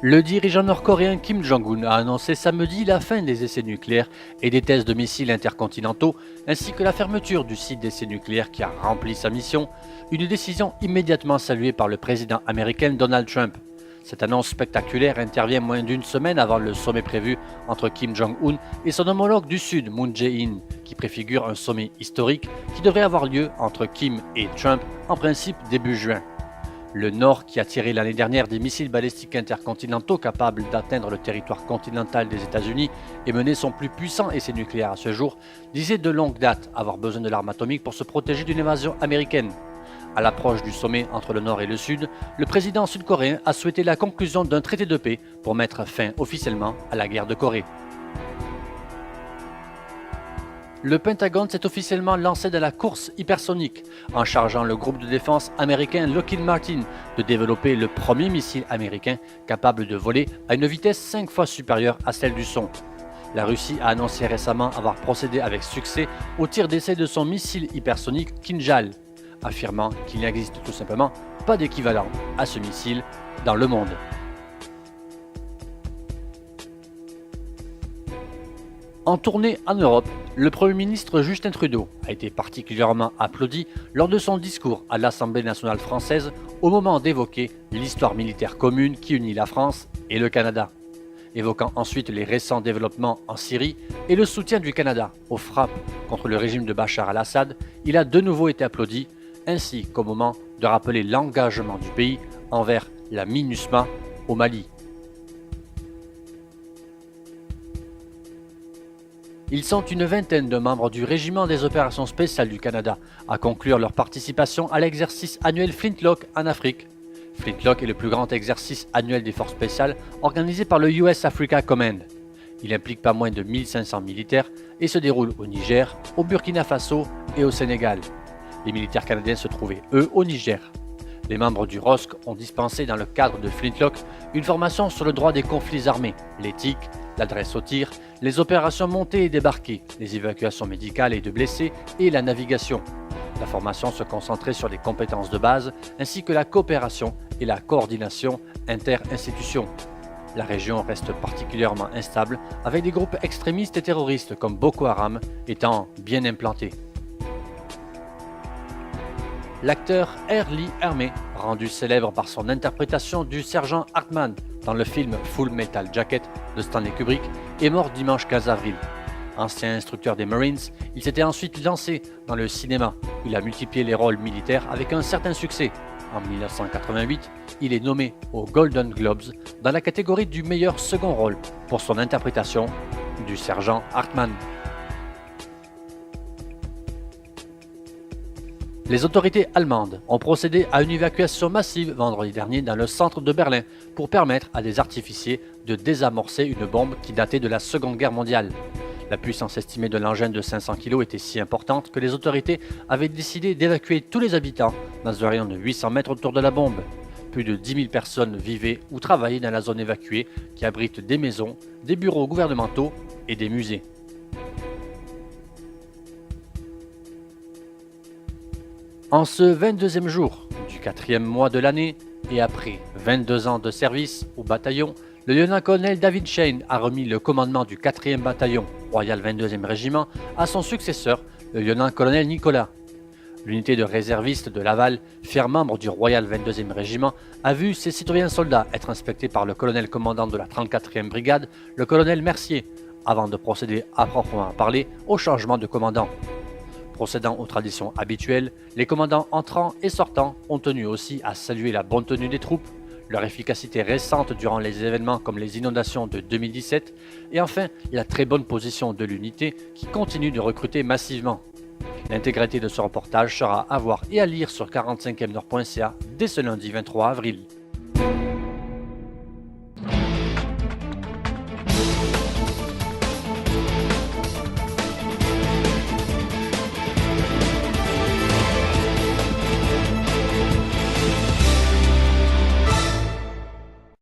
Le dirigeant nord-coréen Kim Jong-un a annoncé samedi la fin des essais nucléaires et des tests de missiles intercontinentaux, ainsi que la fermeture du site d'essais nucléaires qui a rempli sa mission, une décision immédiatement saluée par le président américain Donald Trump. Cette annonce spectaculaire intervient moins d'une semaine avant le sommet prévu entre Kim Jong-un et son homologue du Sud, Moon Jae-in, qui préfigure un sommet historique qui devrait avoir lieu entre Kim et Trump en principe début juin. Le Nord, qui a tiré l'année dernière des missiles balistiques intercontinentaux capables d'atteindre le territoire continental des États-Unis et mener son plus puissant essai nucléaire à ce jour, disait de longue date avoir besoin de l'arme atomique pour se protéger d'une invasion américaine. À l'approche du sommet entre le Nord et le Sud, le président sud-coréen a souhaité la conclusion d'un traité de paix pour mettre fin officiellement à la guerre de Corée. Le Pentagone s'est officiellement lancé dans la course hypersonique en chargeant le groupe de défense américain Lockheed Martin de développer le premier missile américain capable de voler à une vitesse 5 fois supérieure à celle du son. La Russie a annoncé récemment avoir procédé avec succès au tir d'essai de son missile hypersonique Kinjal, affirmant qu'il n'existe tout simplement pas d'équivalent à ce missile dans le monde. En tournée en Europe, le Premier ministre Justin Trudeau a été particulièrement applaudi lors de son discours à l'Assemblée nationale française au moment d'évoquer l'histoire militaire commune qui unit la France et le Canada. Évoquant ensuite les récents développements en Syrie et le soutien du Canada aux frappes contre le régime de Bachar al-Assad, il a de nouveau été applaudi, ainsi qu'au moment de rappeler l'engagement du pays envers la MINUSMA au Mali. Ils sont une vingtaine de membres du Régiment des opérations spéciales du Canada à conclure leur participation à l'exercice annuel Flintlock en Afrique. Flintlock est le plus grand exercice annuel des forces spéciales organisé par le US Africa Command. Il implique pas moins de 1500 militaires et se déroule au Niger, au Burkina Faso et au Sénégal. Les militaires canadiens se trouvaient, eux, au Niger. Les membres du ROSC ont dispensé dans le cadre de Flintlock une formation sur le droit des conflits armés, l'éthique, l'adresse au tir, les opérations montées et débarquées, les évacuations médicales et de blessés et la navigation. La formation se concentrait sur les compétences de base ainsi que la coopération et la coordination inter-institutions. La région reste particulièrement instable avec des groupes extrémistes et terroristes comme Boko Haram étant bien implantés. L'acteur Lee Ermey, rendu célèbre par son interprétation du sergent Hartman dans le film Full Metal Jacket de Stanley Kubrick, est mort dimanche 15 avril. Ancien instructeur des Marines, il s'était ensuite lancé dans le cinéma. Il a multiplié les rôles militaires avec un certain succès. En 1988, il est nommé aux Golden Globes dans la catégorie du meilleur second rôle pour son interprétation du sergent Hartman. Les autorités allemandes ont procédé à une évacuation massive vendredi dernier dans le centre de Berlin pour permettre à des artificiers de désamorcer une bombe qui datait de la Seconde Guerre mondiale. La puissance estimée de l'engin de 500 kg était si importante que les autorités avaient décidé d'évacuer tous les habitants dans un rayon de 800 mètres autour de la bombe. Plus de 10 000 personnes vivaient ou travaillaient dans la zone évacuée qui abrite des maisons, des bureaux gouvernementaux et des musées. En ce 22e jour du 4e mois de l'année et après 22 ans de service au bataillon, le lieutenant-colonel David Shane a remis le commandement du 4e bataillon Royal 22e Régiment à son successeur, le lieutenant-colonel Nicolas. L'unité de réservistes de Laval, fier membre du Royal 22e Régiment, a vu ses citoyens soldats être inspectés par le colonel commandant de la 34e Brigade, le colonel Mercier, avant de procéder à proprement parler au changement de commandant. Procédant aux traditions habituelles, les commandants entrants et sortants ont tenu aussi à saluer la bonne tenue des troupes, leur efficacité récente durant les événements comme les inondations de 2017 et enfin la très bonne position de l'unité qui continue de recruter massivement. L'intégralité de ce reportage sera à voir et à lire sur 45emnord.ca dès ce lundi 23 avril.